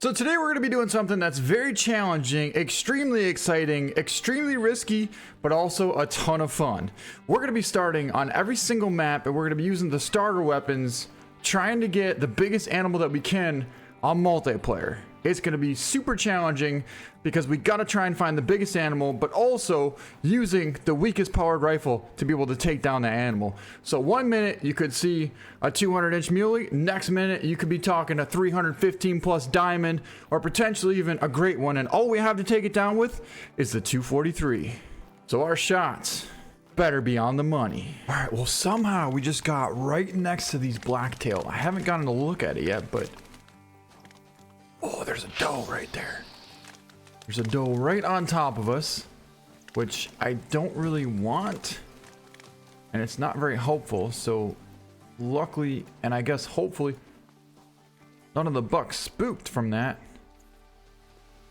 So today we're going to be doing something that's very challenging, extremely exciting, extremely risky, but also a ton of fun. We're going to be starting on every single map, and we're going to be using the starter weapons, trying to get the biggest animal that we can on multiplayer. It's going to be super challenging because we got to try and find the biggest animal, but also using the weakest powered rifle to be able to take down that animal. So 1 minute you could see a 200-inch muley, next minute you could be talking a 315 plus diamond, or potentially even a great one, and all we have to take it down with is the 243. So our shots better be on the money. All right, well, somehow we just got right next to these blacktail. I haven't gotten a look at it yet, but oh, there's a doe right there. There's a doe right on top of us, which I don't really want, and it's not very helpful. So luckily, and I guess hopefully, none of the bucks spooked from that.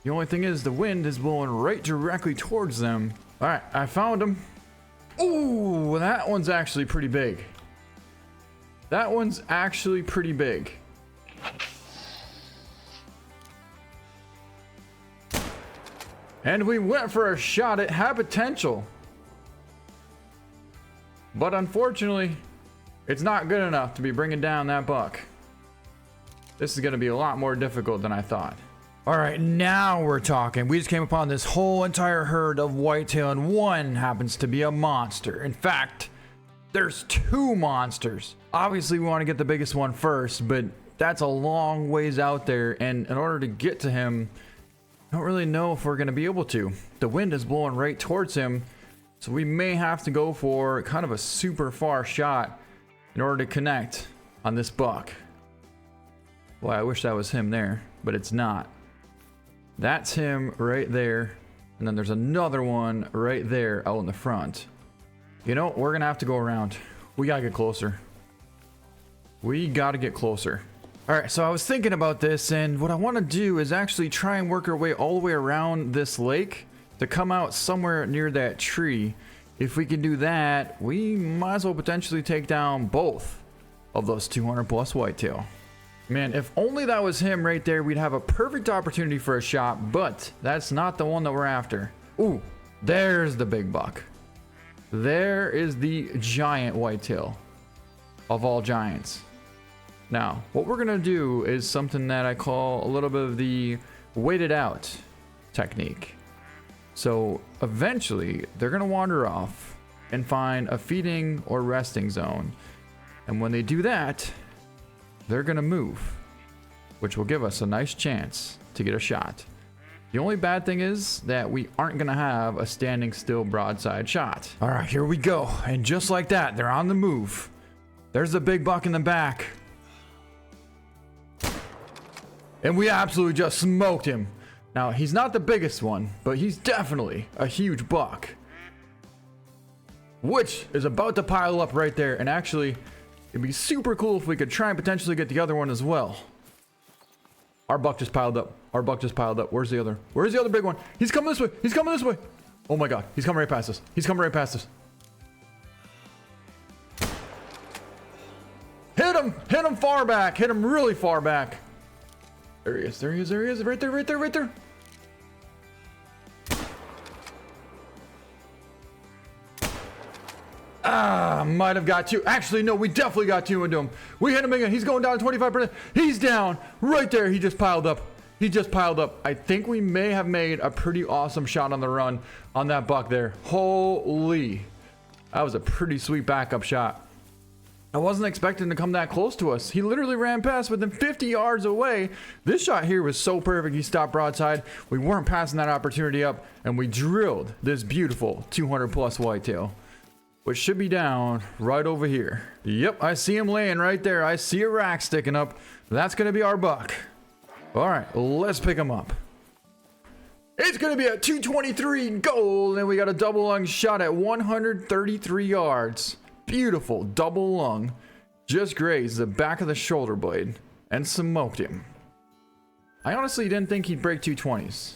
The only thing is the wind is blowing right directly towards them. All right, I found him. Ooh, that one's actually pretty big. That one's actually pretty big. And we went for a shot. It had potential, but unfortunately it's not good enough to be bringing down that buck. This is going to be a lot more difficult than I thought. All right, now we're talking. We just came upon this whole entire herd of whitetail, and one happens to be a monster. In fact, there's two monsters. Obviously we want to get the biggest one first, but that's a long ways out there, and in order to get to him, I don't really know if we're going to be able to. The wind is blowing right towards him, so we may have to go for kind of a super far shot in order to connect on this buck. Boy, I wish that was him there, but it's not. That's him right there, and then there's another one right there out in the front. You know, we're going to have to go around. We got to get closer. We got to get closer. All right, so I was thinking about this, and what I want to do is actually try and work our way all the way around this lake to come out somewhere near that tree. If we can do that, we might as well potentially take down both of those 200 plus whitetail. Man, if only that was him right there, we'd have a perfect opportunity for a shot, but that's not the one that we're after. Ooh, there's the big buck. There is the giant whitetail of all giants. Now, what we're going to do is something that I call a little bit of the waited out technique. So eventually, they're going to wander off and find a feeding or resting zone. And when they do that, they're going to move, which will give us a nice chance to get a shot. The only bad thing is that we aren't going to have a standing still broadside shot. All right, here we go. And just like that, they're on the move. There's the big buck in the back. And we absolutely just smoked him. Now, he's not the biggest one, but he's definitely a huge buck, which is about to pile up right there. And actually, it'd be super cool if we could try and potentially get the other one as well. Our buck just piled up. Our buck just piled up. Where's the other? Where's the other big one? He's coming this way. He's coming this way. Oh my God. He's coming right past us. He's coming right past us. Hit him. Hit him far back. Hit him really far back. There he is, there he is, there he is, right there, right there, right there. Ah, might have got two. Actually, no, we definitely got two into him. We hit him again. He's going down 25%. He's down right there. He just piled up. He just piled up. I think we may have made a pretty awesome shot on the run on that buck there. Holy. That was a pretty sweet backup shot. I wasn't expecting to come that close to us. He literally ran past within 50 yards away. This shot here was so perfect. He stopped broadside. We weren't passing that opportunity up, and we drilled this beautiful 200 plus whitetail, which should be down right over here. Yep, I see him laying right there. I see a rack sticking up. That's going to be our buck. All right, let's pick him up. It's going to be a 223 gold, and we got a double lung shot at 133 yards. Beautiful double lung, just grazed the back of the shoulder blade and smoked him. I honestly didn't think he'd break 220s.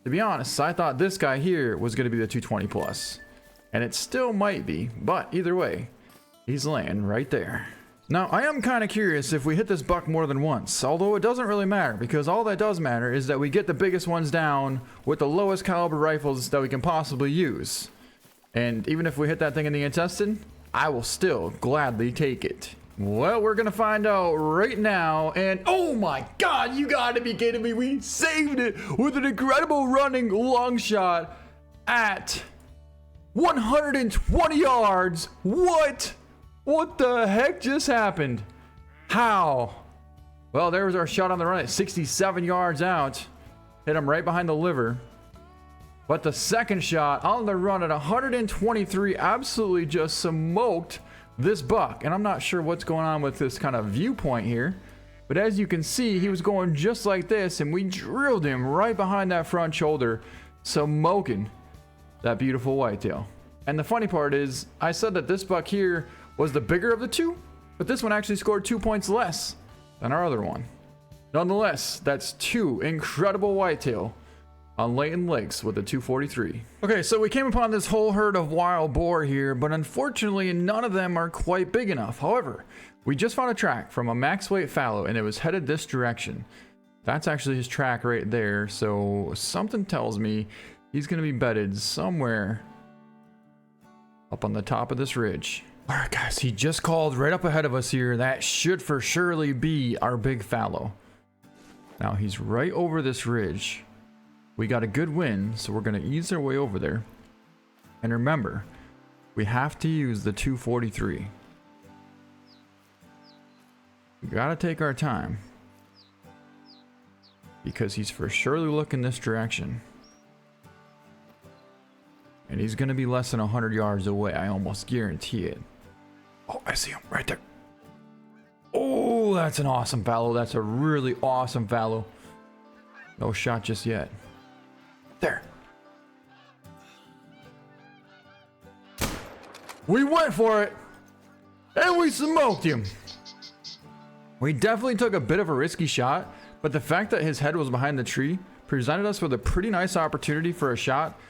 To be honest, I thought this guy here was going to be the 220 plus, and it still might be, but either way, he's laying right there. Now, I am kind of curious if we hit this buck more than once, although it doesn't really matter, because all that does matter is that we get the biggest ones down with the lowest caliber rifles that we can possibly use. And even if we hit that thing in the intestine, I will still gladly take it. Well, we're gonna find out right now, and oh my god, you gotta be kidding me, we saved it with an incredible running long shot at 120 yards. What? What the heck just happened? How? Well, there was our shot on the run at 67 yards out. Hit him right behind the liver. But the second shot on the run at 123 absolutely just smoked this buck. And I'm not sure what's going on with this kind of viewpoint here. But as you can see, he was going just like this, and we drilled him right behind that front shoulder, smoking that beautiful whitetail. And the funny part is, I said that this buck here was the bigger of the two, but this one actually scored 2 points less than our other one. Nonetheless, that's two incredible whitetail on Leighton Lakes with a 243. Okay, so we came upon this whole herd of wild boar here, but unfortunately none of them are quite big enough. However, we just found a track from a max weight fallow, and it was headed this direction. That's actually his track right there, so something tells me he's gonna be bedded somewhere up on the top of this ridge. All right, guys, he just called right up ahead of us here. That should for surely be our big fallow. Now he's right over this ridge. We got a good wind, so we're gonna ease our way over there. And remember, we have to use the 243. We gotta take our time, because he's for surely looking this direction. And he's gonna be less than 100 yards away, I almost guarantee it. Oh, I see him right there. Oh, that's an awesome fallow. That's a really awesome fallow. No shot just yet. There. We went for it, and we smoked him. We definitely took a bit of a risky shot, but the fact that his head was behind the tree presented us with a pretty nice opportunity for a shot,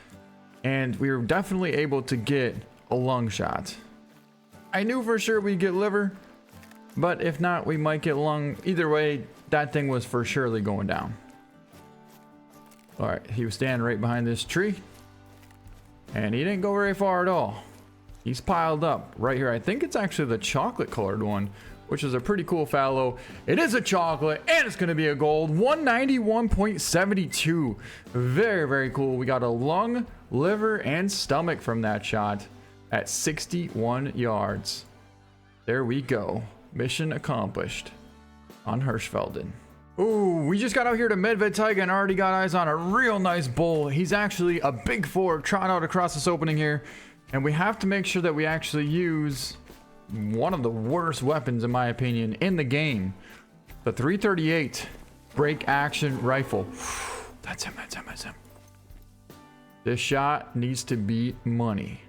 and we were definitely able to get a lung shot. I knew for sure we'd get liver, but if not, we might get lung. Either way, that thing was for surely going down. All right, he was standing right behind this tree, and he didn't go very far at all. He's piled up right here. I think it's actually the chocolate colored one, which is a pretty cool fallow. It is a chocolate, and it's gonna be a gold. 191.72. Very, very cool. We got a lung, liver, and stomach from that shot at 61 yards. There we go. Mission accomplished on Hirschfelden. Ooh, we just got out here to Medved Taiga and already got eyes on a real nice bull. He's actually a big four trotting out across this opening here. And we have to make sure that we actually use one of the worst weapons, in my opinion, in the game. The 338 break action rifle. That's him, that's him, that's him. This shot needs to be money.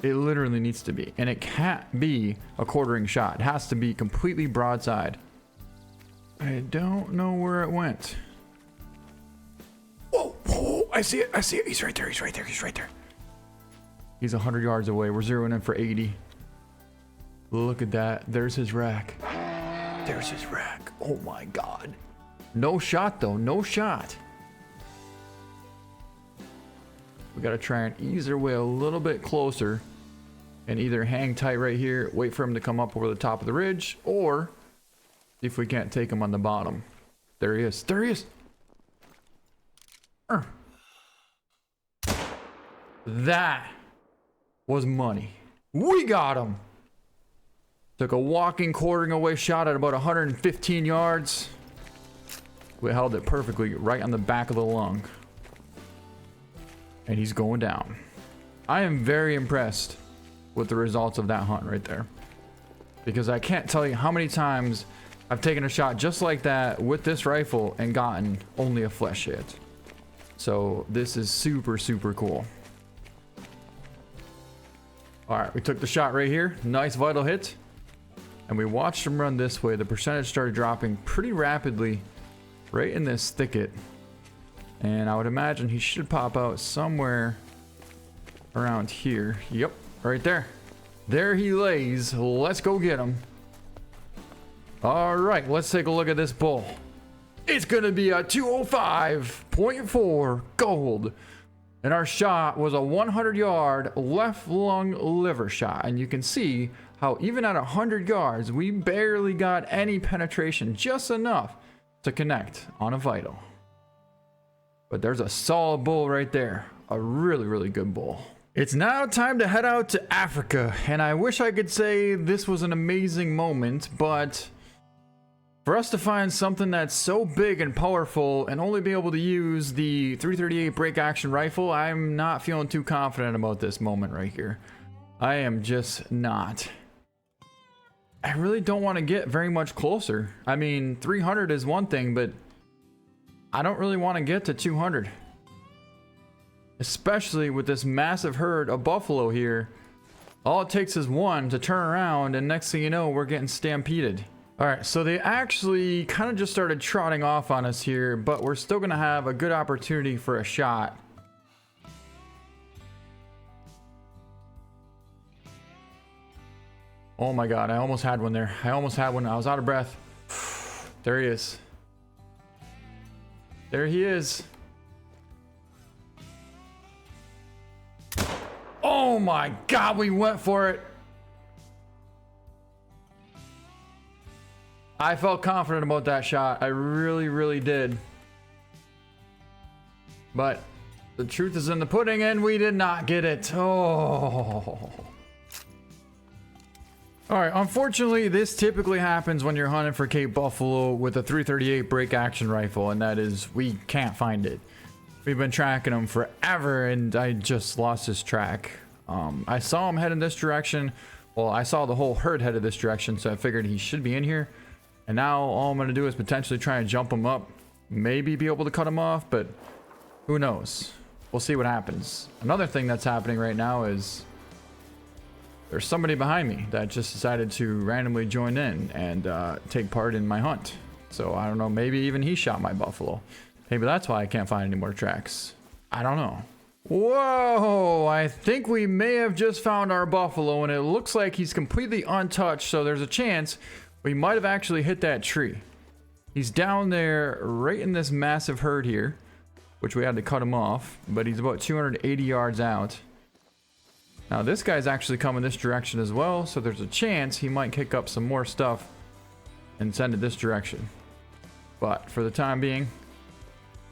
It literally needs to be. And it can't be a quartering shot. It has to be completely broadside. I don't know where it went. Whoa, whoa, I see it, I see it. He's right there, he's right there, he's right there. He's 100 yards away. We're zeroing in for 80. Look at that. There's his rack. There's his rack. Oh my god. No shot though, no shot. We gotta try and ease our way a little bit closer and either hang tight right here, wait for him to come up over the top of the ridge, or see if we can't take him on the bottom. There he is. There he is. That was money. We got him. Took a walking, quartering away shot at about 115 yards. We held it perfectly right on the back of the lung. And he's going down. I am very impressed with the results of that hunt right there, because I can't tell you how many times I've taken a shot just like that with this rifle and gotten only a flesh hit. So this is super, super cool. All right, we took the shot right here. Nice vital hit. And we watched him run this way. The percentage started dropping pretty rapidly right in this thicket. And I would imagine he should pop out somewhere around here. Yep, right there. There he lays. Let's go get him. All right, let's take a look at this bull. It's gonna be a 205.4 gold. And our shot was a 100-yard left lung liver shot. And you can see how even at 100 yards, we barely got any penetration, just enough to connect on a vital. But there's a solid bull right there. A really, really good bull. It's now time to head out to Africa. And I wish I could say this was an amazing moment, but for us to find something that's so big and powerful and only be able to use the 338 break action rifle, I'm not feeling too confident about this moment right here. I am just not. I really don't want to get very much closer. I mean, 300 is one thing, but I don't really want to get to 200. Especially with this massive herd of buffalo here. All it takes is one to turn around, and next thing you know, we're getting stampeded. Alright, so they actually kind of just started trotting off on us here, but we're still going to have a good opportunity for a shot. Oh my god, I almost had one there. I almost had one. I was out of breath. There he is. There he is. Oh my god, we went for it. I felt confident about that shot. I really, really did. But the truth is in the pudding, and we did not get it. Oh. Alright, unfortunately, this typically happens when you're hunting for Cape Buffalo with a 338 break action rifle, and that is, we can't find it. We've been tracking them forever, and I just lost his track. I saw him head in this direction. Well, I saw the whole herd headed this direction, so I figured he should be in here. And now all I'm going to do is potentially try and jump him up. Maybe be able to cut him off, but who knows? We'll see what happens. Another thing that's happening right now is there's somebody behind me that just decided to randomly join in and take part in my hunt. So I don't know, maybe even he shot my buffalo. Maybe that's why I can't find any more tracks. I don't know. Whoa, I think we may have just found our buffalo, and it looks like he's completely untouched, so there's a chance we might have actually hit that tree. He's down there right in this massive herd here, which we had to cut him off, but he's about 280 yards out. Now this guy's actually coming this direction as well, so there's a chance he might kick up some more stuff and send it this direction. But for the time being,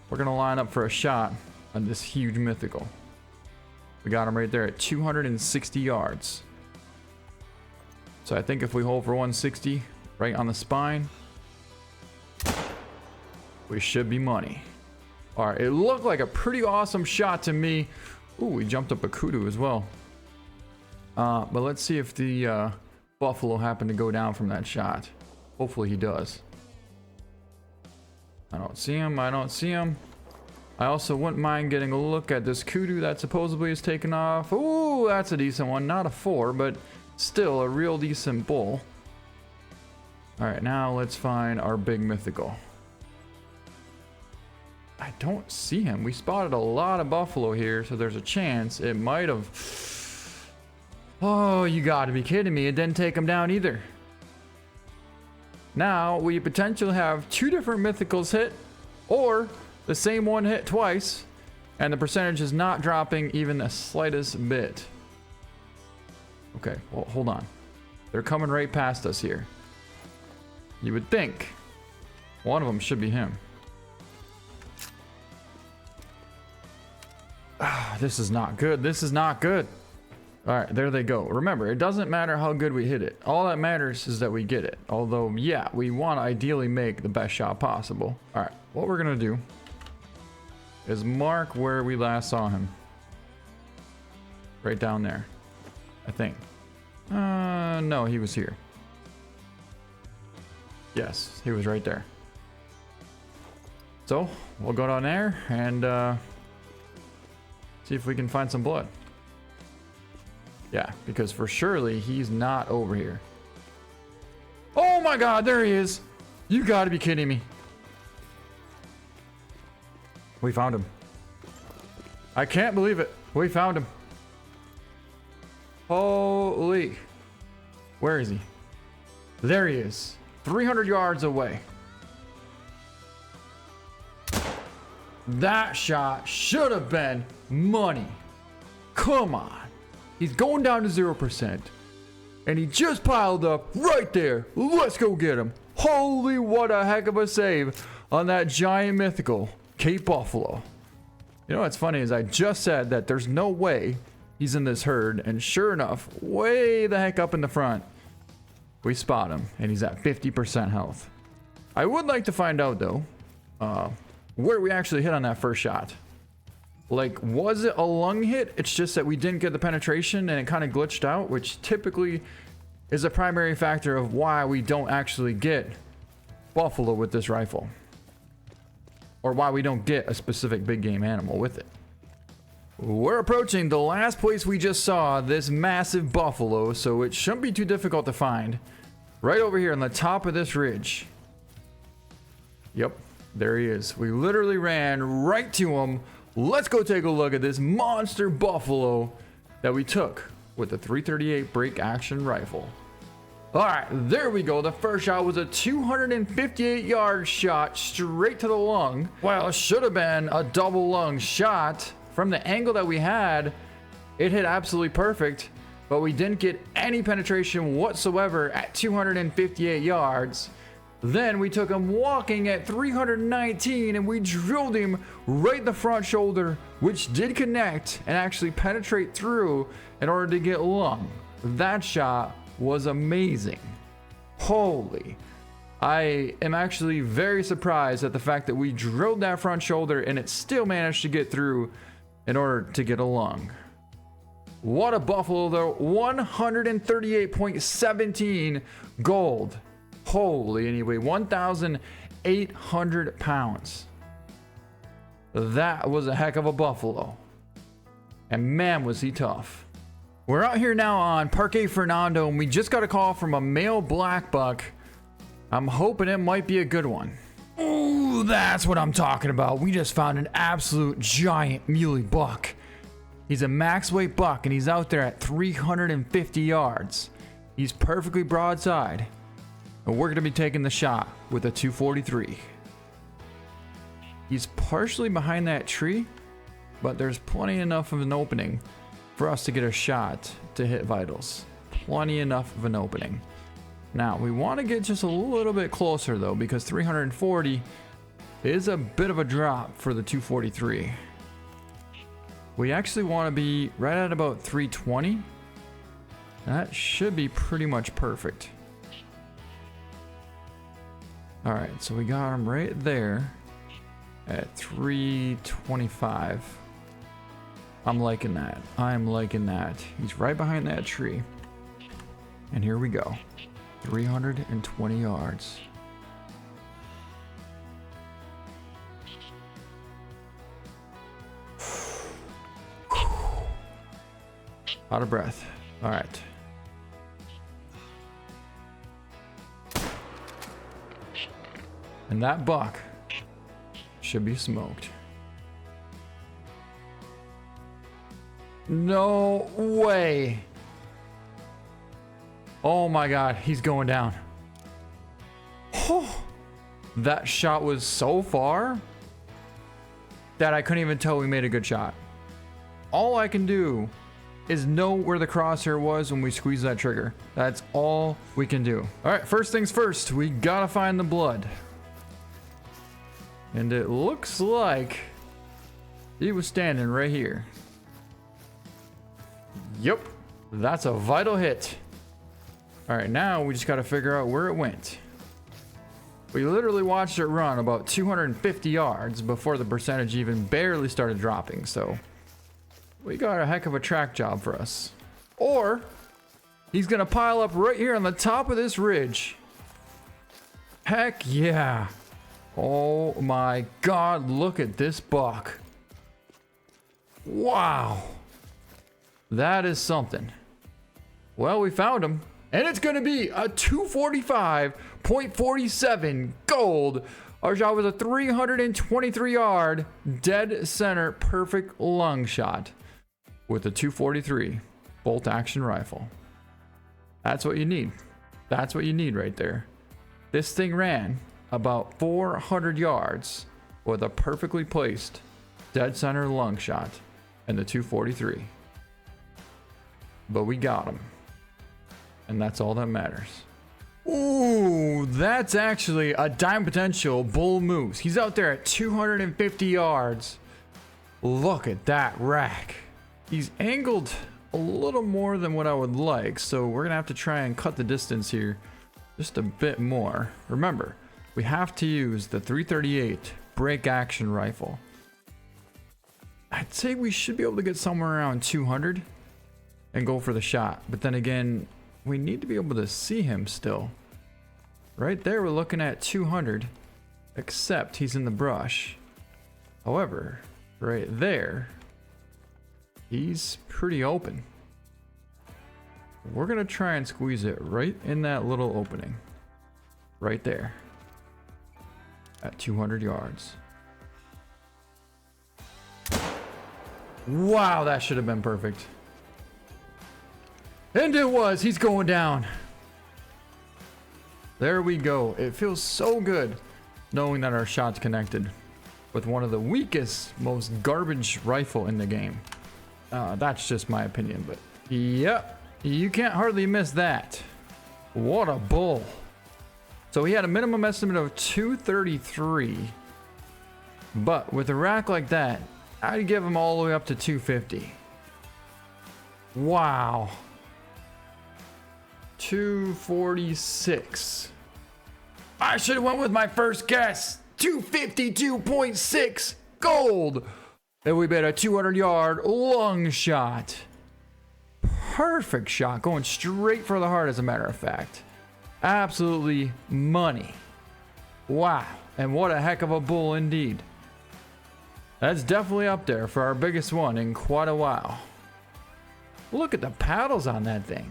we're gonna line up for a shot on this huge mythical. We got him right there at 260 yards. So I think if we hold for 160 right on the spine, we should be money. All right, it looked like a pretty awesome shot to me. Ooh, we jumped up a kudu as well. But let's see if the buffalo happened to go down from that shot. Hopefully he does. I don't see him. I don't see him. I also wouldn't mind getting a look at this kudu that supposedly is taken off. Ooh, that's a decent one. Not a 4, but still a real decent bull. All right, now let's find our big mythical. I don't see him. We spotted a lot of buffalo here, so there's a chance it might have... Oh, you gotta be kidding me. It didn't take him down either. Now, we potentially have 2 different mythicals hit, or the same one hit twice, and the percentage is not dropping even the slightest bit. Okay, well, hold on. They're coming right past us here. You would think one of them should be him. Ah, this is not good. This is not good. All right, there they go. Remember, it doesn't matter how good we hit it. All that matters is that we get it. Although, yeah, we want to ideally make the best shot possible. All right, what we're going to do is mark where we last saw him. Right down there, I think. No, he was here. Yes, he was right there. So, we'll go down there and see if we can find some blood. Yeah, because for surely he's not over here. Oh my god, there he is! You gotta be kidding me. We found him. I can't believe it. We found him. Holy. Where is he? There he is. 300 yards away. That shot should have been money. Come on. He's going down to 0%. And he just piled up right there. Let's go get him. Holy, what a heck of a save on that giant mythical Cape Buffalo. You know what's funny is I just said that there's no way he's in this herd. And sure enough, way the heck up in the front, we spot him. And he's at 50% health. I would like to find out though, where we actually hit on that first shot. Like, was it a lung hit? It's just that we didn't get the penetration and it kind of glitched out, which typically is a primary factor of why we don't actually get buffalo with this rifle. Or why we don't get a specific big game animal with it. We're approaching the last place we just saw this massive buffalo, so it shouldn't be too difficult to find. Right over here on the top of this ridge. Yep, there he is. We literally ran right to him. Let's go take a look at this monster buffalo that we took with the 338 break action rifle. All right, there we go. The first shot was a 258-yard shot straight to the lung. Well, it should have been a double lung shot. From the angle that we had, it hit absolutely perfect, but we didn't get any penetration whatsoever at 258 yards. Then we took him walking at 319 and we drilled him right in the front shoulder, which did connect and actually penetrate through in order to get lung. That shot was amazing. Holy. I am actually very surprised at the fact that we drilled that front shoulder and it still managed to get through in order to get a lung. What a buffalo though. 138.17 gold. Holy, anyway, 1,800 pounds. That was a heck of a buffalo. And man, was he tough. We're out here now on Parque Fernando, and we just got a call from a male black buck. I'm hoping it might be a good one. Ooh, that's what I'm talking about. We just found an absolute giant muley buck. He's a max weight buck, and he's out there at 350 yards. He's perfectly broadside. And we're going to be taking the shot with a 243. He's partially behind that tree, but there's plenty enough of an opening for us to get a shot to hit vitals. Plenty enough of an opening. Now, we want to get just a little bit closer though, because 340 is a bit of a drop for the 243. We actually want to be right at about 320. That should be pretty much perfect. All right, so we got him right there at 325. I'm liking that. I'm liking that. He's right behind that tree. And here we go. 320 yards. Out of breath. All right. And that buck should be smoked. No way. Oh my God, he's going down. Oh, that shot was so far that I couldn't even tell we made a good shot. All I can do is know where the crosshair was when we squeeze that trigger. That's all we can do. All right, first things first, we gotta find the blood. And it looks like he was standing right here. Yep, that's a vital hit. All right, now we just got to figure out where it went. We literally watched it run about 250 yards before the percentage even barely started dropping, so we got a heck of a track job for us. Or he's gonna pile up right here on the top of this ridge. Heck yeah. Oh my God, look at this buck. Wow. That is something. Well, we found him. And it's gonna be a 245.47 gold. Our shot was a 323 yard dead center perfect lung shot with a 243. bolt action rifle. That's what you need. That's what you need right there. This thing ran about 400 yards with a perfectly placed dead center lung shot and the 243. But we got him. And that's all that matters. Ooh, that's actually a dime potential bull moose. He's out there at 250 yards. Look at that rack. He's angled a little more than what I would like, so we're gonna have to try and cut the distance here just a bit more. Remember, we have to use the 338 break action rifle. I'd say we should be able to get somewhere around 200 and go for the shot, but then again, we need to be able to see him still. Right there, we're looking at 200, except he's in the brush. However, right there, he's pretty open. We're gonna try and squeeze it right in that little opening. Right there. At 200 yards. Wow, that should have been perfect. And it was. He's going down. There we go. It feels so good knowing that our shot's connected with one of the weakest, most garbage rifle in the game. That's just my opinion, but yep, you can't hardly miss that. What a bull. So he had a minimum estimate of 233, but with a rack like that, I'd give him all the way up to 250. Wow. 246. I should have went with my first guess. 252.6 gold. And we bet a 200-yard long shot. Perfect shot, going straight for the heart, as a matter of fact. Absolutely money. Wow, and what a heck of a bull indeed. That's definitely up there for our biggest one in quite a while. Look at the paddles on that thing.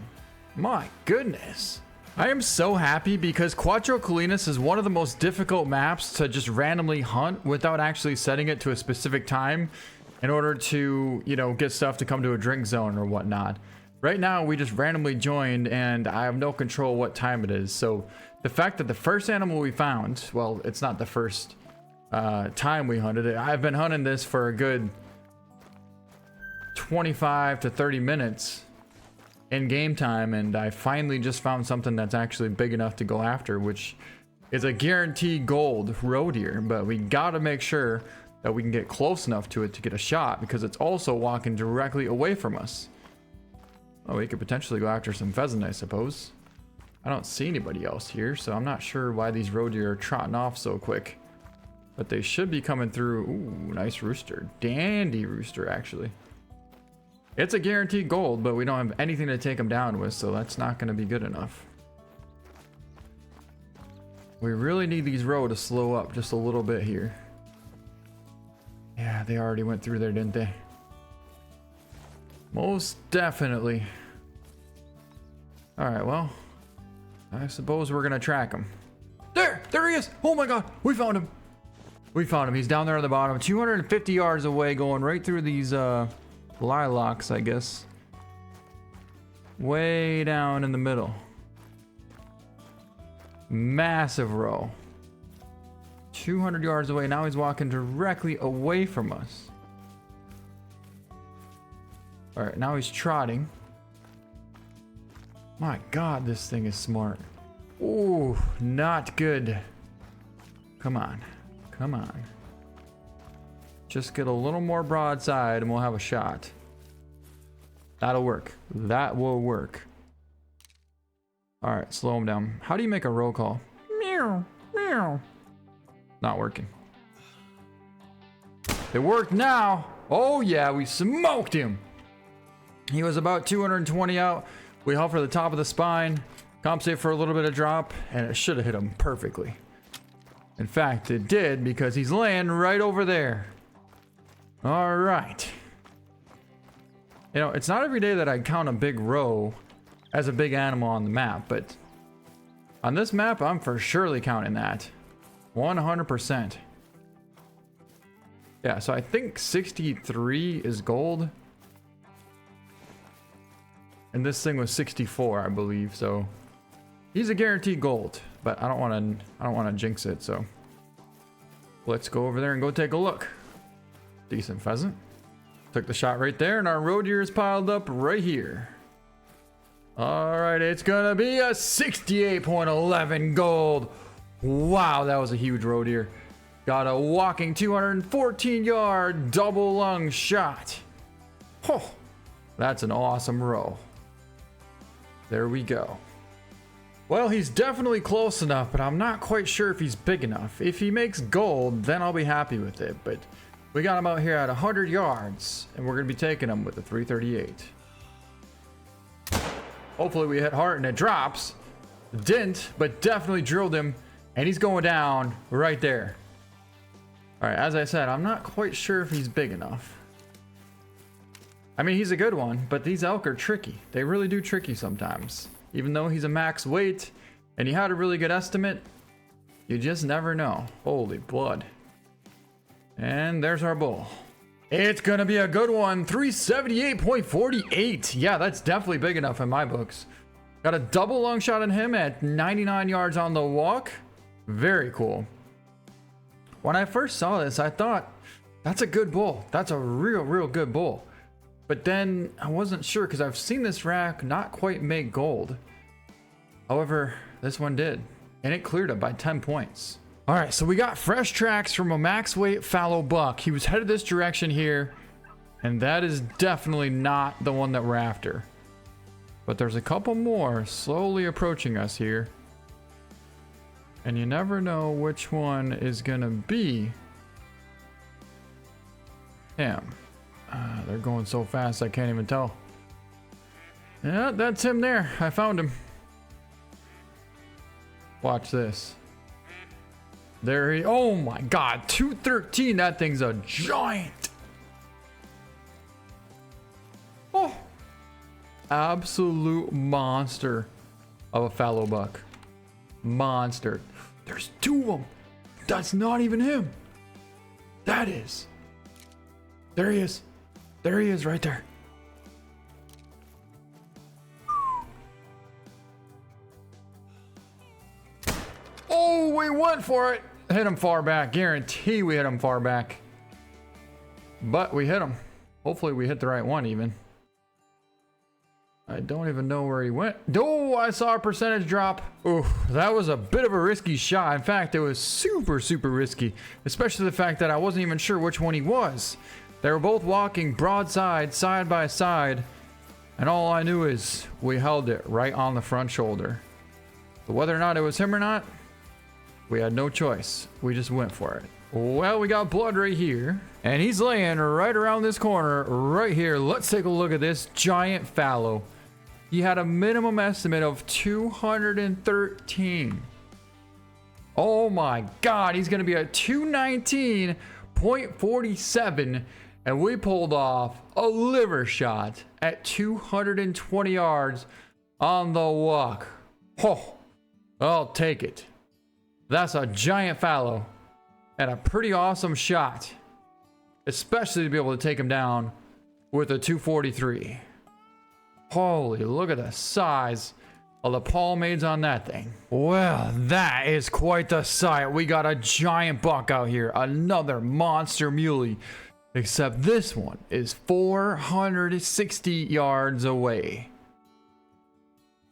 My goodness. I am so happy because Cuatro Colinas is one of the most difficult maps to just randomly hunt without actually setting it to a specific time in order to, you know, get stuff to come to a drink zone or whatnot. Right now, we just randomly joined and I have no control what time it is. So the fact that the first animal we found, well, it's not the first time we hunted it. I've been hunting this for a good 25 to 30 minutes in game time, and I finally just found something that's actually big enough to go after, which is a guaranteed gold roe deer. But we gotta make sure that we can get close enough to it to get a shot, because it's also walking directly away from us. Oh, we could potentially go after some pheasant, I suppose. I don't see anybody else here, so I'm not sure why these roe deer are trotting off so quick, but they should be coming through. Ooh, nice rooster. Dandy rooster, actually. It's a guaranteed gold, but we don't have anything to take them down with, so that's not going to be good enough. We really need these roe to slow up just a little bit here. Yeah, they already went through there, didn't they? Most definitely. All right, well, I suppose we're going to track him. There he is. Oh my God, we found him. We found him. He's down there on the bottom, 250 yards away, going right through these lilacs, I guess. Way down in the middle. Massive roe. 200 yards away. Now he's walking directly away from us. All right, now he's trotting. My God, this thing is smart. Ooh, not good. Come on. Come on. Just get a little more broadside and we'll have a shot. That'll work. That will work. All right, slow him down. How do you make a roll call? Meow, meow. Not working. It worked now. Oh yeah, we smoked him. He was about 220 out. We hover for the top of the spine, compensate for a little bit of drop, and it should have hit him perfectly. In fact, it did, because he's laying right over there. All right. You know, it's not every day that I count a big roe as a big animal on the map, but on this map, I'm for surely counting that. 100%. Yeah, so I think 63 is gold. and this thing was 64, I believe. So he's a guaranteed gold, but I don't want to jinx it. So let's go over there and go take a look. Decent pheasant. Took the shot right there, and our roe deer is piled up right here. All right, it's gonna be a 68.11 gold. Wow, that was a huge roe deer. Got a walking 214-yard double lung shot. Oh, that's an awesome roe. There we go. Well, he's definitely close enough, but I'm not quite sure if he's big enough. If he makes gold, then I'll be happy with it. But we got him out here at 100 yards, and we're going to be taking him with a 338. Hopefully we hit hard and it drops. Didn't, but definitely drilled him, and he's going down right there. All right, as I said, I'm not quite sure if he's big enough. I mean, he's a good one, but these elk are tricky. They really do trick you sometimes. Even though he's a max weight and you had a really good estimate, you just never know. Holy blood. And there's our bull. It's gonna be a good one. 378.48. Yeah, that's definitely big enough in my books. Got a double long shot on him at 99 yards on the walk. Very cool. When I first saw this, I thought, that's a good bull. That's a real good bull. But then I wasn't sure because I've seen this rack not quite make gold. However, this one did, and it cleared it by 10 points. All right, so we got fresh tracks from a max weight fallow buck. He was headed this direction here, and that is definitely not the one that we're after. But there's a couple more slowly approaching us here. And you never know which one is gonna be him. They're going so fast I can't even tell. Yeah, that's him there. I found him. Watch this. There he, oh my god, 213. That thing's a giant. Oh, absolute monster of a fallow buck. Monster. There's two of them. That's not even him. That is. There he is. There he is right there. Oh, we went for it. Hit him far back. Guarantee we hit him far back. But we hit him. Hopefully we hit the right one even. I don't even know where he went. Oh, I saw a percentage drop. Ooh, that was a bit of a risky shot. In fact, it was super risky. Especially the fact that I wasn't even sure which one he was. They were both walking broadside, side by side. And all I knew is we held it right on the front shoulder. So whether or not it was him or not, we had no choice. We just went for it. Well, we got blood right here. And he's laying right around this corner right here. Let's take a look at this giant fallow. He had a minimum estimate of 213. Oh my god, he's going to be at 219.47. And we pulled off a liver shot at 220 yards on the walk. Oh, I'll take it. That's a giant fallow and a pretty awesome shot, especially to be able to take him down with a 243. Holy, look at the size of the palmades on that thing. Well, that is quite the sight. We got a giant buck out here, another monster muley, except this one is 460 yards away.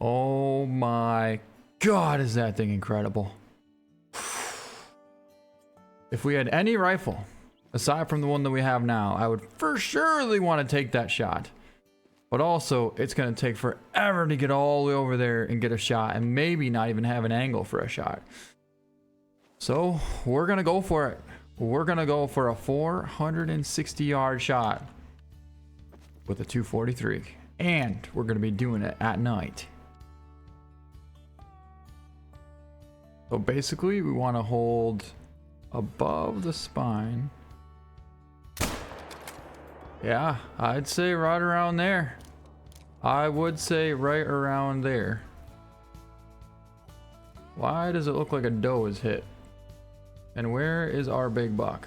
Oh my god, is that thing incredible. If we had any rifle aside from the one that we have now, I would for surely want to take that shot. But also, it's going to take forever to get all the way over there and get a shot, and maybe not even have an angle for a shot. So we're going to go for it. We're going to go for a 460 yard shot with a 243. And we're going to be doing it at night. So basically, we want to hold above the spine. Yeah, I'd say right around there. I would say right around there. Why does it look like a doe is hit? And where is our big buck?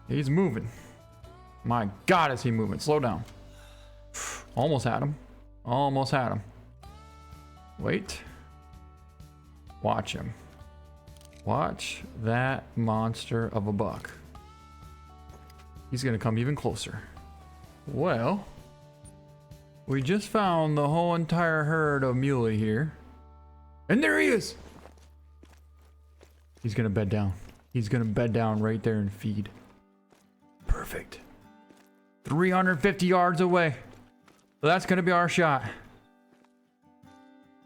He's moving. My god, is he moving? Slow down. Almost had him. Almost had him. Wait. Watch him. Watch that monster of a buck. He's gonna come even closer. Well, we just found the whole entire herd of muley here. And there he is! He's gonna bed down. He's gonna bed down right there and feed. Perfect. 350 yards away. So that's gonna be our shot.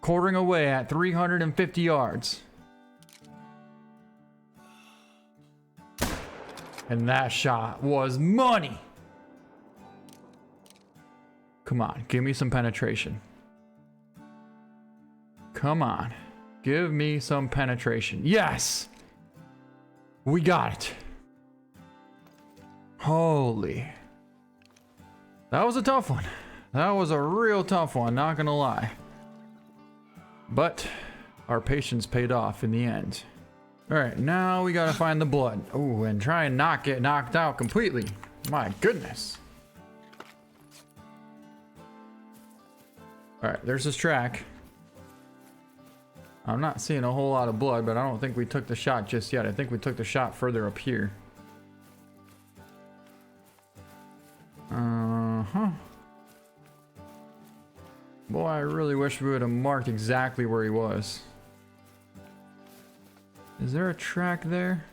Quartering away at 350 yards. And that shot was money. Come on, give me some penetration. Come on, give me some penetration. Yes! We got it. Holy. That was a tough one. That was a real tough one, not gonna lie. But our patience paid off in the end. Alright, now we gotta find the blood. Oh, and try and not get knocked out completely. My goodness. Alright, there's this track. I'm not seeing a whole lot of blood, but I don't think we took the shot just yet. I think we took the shot further up here. Uh-huh. Boy, I really wish we would have marked exactly where he was. Is there a track there?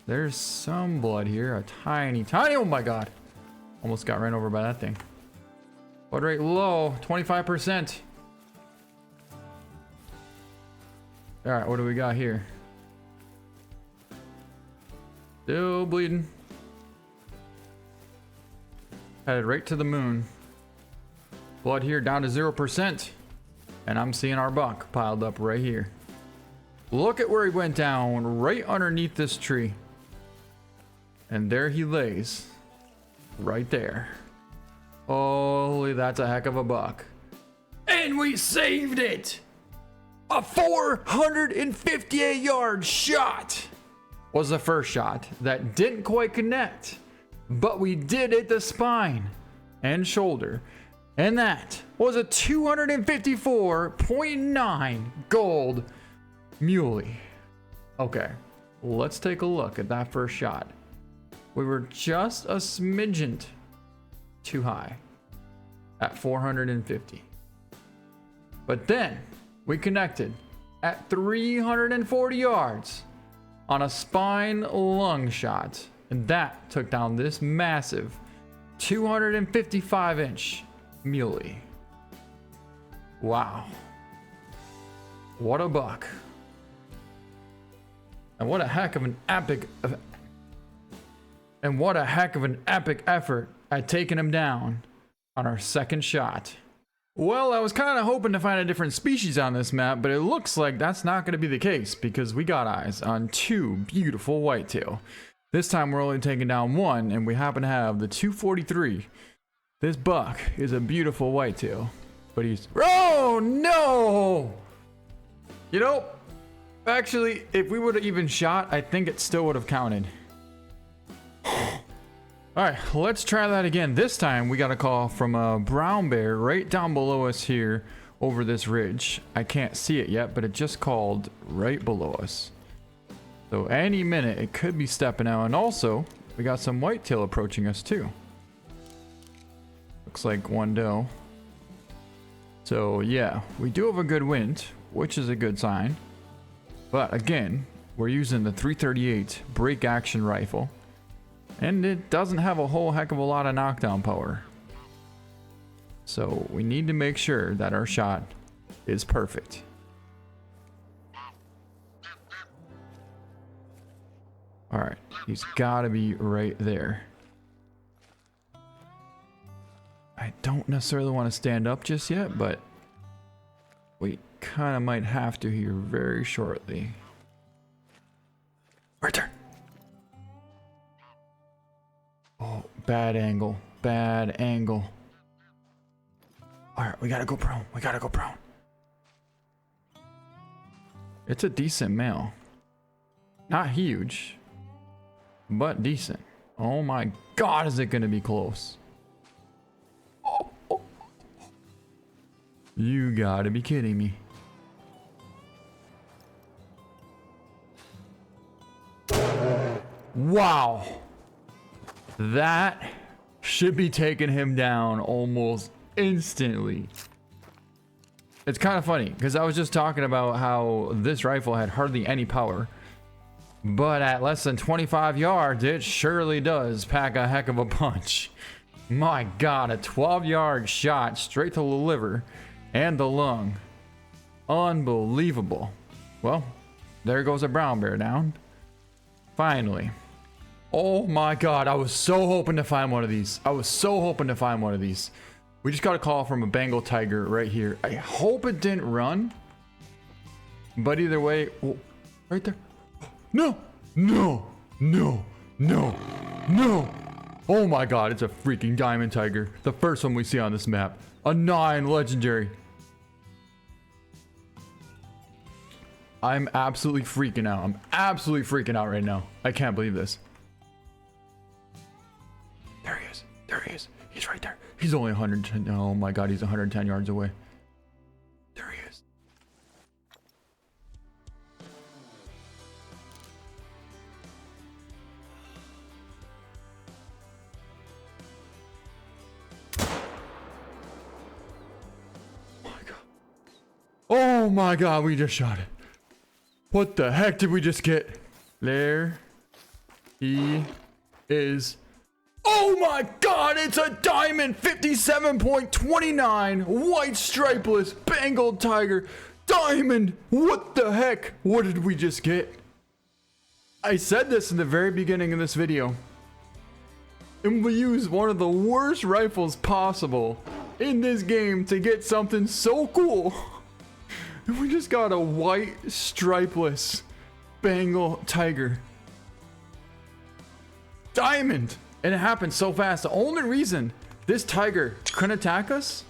There's some blood here. A tiny, oh my god. Almost got ran over by that thing. Blood rate low, 25%. Alright, what do we got here? Still bleeding. Headed right to the moon. Blood here down to 0%. And I'm seeing our buck piled up right here. Look at where he went down, right underneath this tree. And there he lays. Right there. Holy, that's a heck of a buck. And we saved it! A 458 yard shot was the first shot that didn't quite connect. But we did hit the spine and shoulder. And that was a 254.9 gold muley. Okay, let's take a look at that first shot. We were just a smidgen too high at 450. But then we connected at 340 yards on a spine lung shot. And that took down this massive 255 inch muley. Wow. What a buck. And what a heck of an epic effort at taking him down on our second shot. Well, I was kind of hoping to find a different species on this map, but it looks like that's not going to be the case because we got eyes on two beautiful whitetail. This time we're only taking down one, and we happen to have the 243. This buck is a beautiful whitetail, but he's... Oh, no! You know, actually, if we would have even shot, I think it still would have counted. Alright, let's try that again. This time we got a call from a brown bear right down below us here over this ridge. I can't see it yet, but it just called right below us. So any minute it could be stepping out. And also, we got some whitetail approaching us too. Looks like one doe. So yeah, we do have a good wind, which is a good sign. But again, we're using the 338 break action rifle. And it doesn't have a whole heck of a lot of knockdown power. So we need to make sure that our shot is perfect. Alright, he's gotta be right there. I don't necessarily want to stand up just yet, but we kind of might have to here very shortly. Return. Oh, bad angle. Bad angle. Alright, we gotta go prone. We gotta go prone. It's a decent male. Not huge, but decent. Oh my god, is it gonna be close? Oh. You gotta be kidding me. Wow. That should be taking him down almost instantly. It's kind of funny because I was just talking about how this rifle had hardly any power, but at less than 25 yards, it surely does pack a heck of a punch. My God, a 12-yard shot straight to the liver and the lung. Unbelievable. Well, there goes a brown bear down. Finally. Oh my God, I was so hoping to find one of these. We just got a call from a Bengal tiger right here. I hope it didn't run. But either way, oh, right there. No, no, no, no, no. Oh my God, it's a freaking diamond tiger. The first one we see on this map. A 9 legendary. I'm absolutely freaking out. I'm absolutely freaking out right now. I can't believe this. There he is. There he is. He's right there. He's only 110. Oh my God, he's 110 yards away. There he is. Oh my God, we just shot it. What the heck did we just get? There he is. Oh my God, it's a diamond 57.29 white stripeless Bengal tiger diamond. What the heck? What did we just get? I said this in the very beginning of this video. And we used one of the worst rifles possible in this game to get something so cool. And we just got a white stripeless Bengal tiger diamond. And it happened so fast. The only reason this tiger couldn't attack us,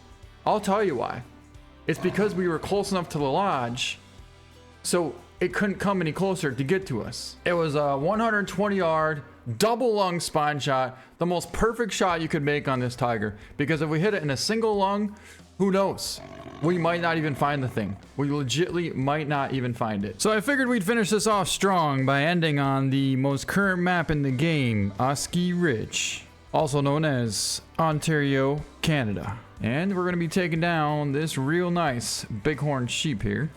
I'll tell you why. It's because we were close enough to the lodge, so it couldn't come any closer to get to us. It was a 120 yard double lung spine shot, the most perfect shot you could make on this tiger. Because if we hit it in a single lung, who knows? We might not even find the thing. We legitimately might not even find it. So I figured we'd finish this off strong by ending on the most current map in the game, Oski Ridge, also known as Ontario, Canada. And we're going to be taking down this real nice bighorn sheep here.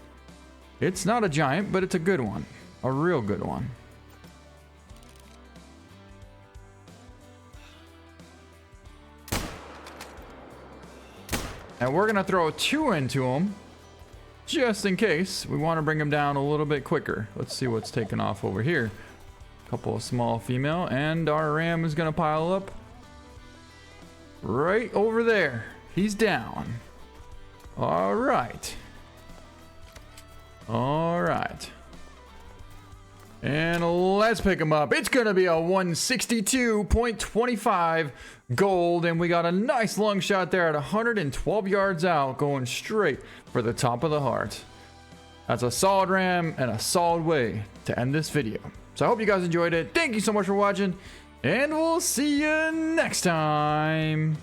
It's not a giant, but it's a good one. A real good one. And we're gonna throw 2 into him just in case we want to bring him down a little bit quicker. Let's see what's taking off over here. Couple of small female, and our ram is gonna pile up right over there. He's down. All right. All right. And let's pick him up. It's gonna be a 162.25 gold, and we got a nice lung shot there at 112 yards out, going straight for the top of the heart. That's a solid ram and a solid way to end this video. So I hope you guys enjoyed it. Thank you so much for watching, and we'll see you next time.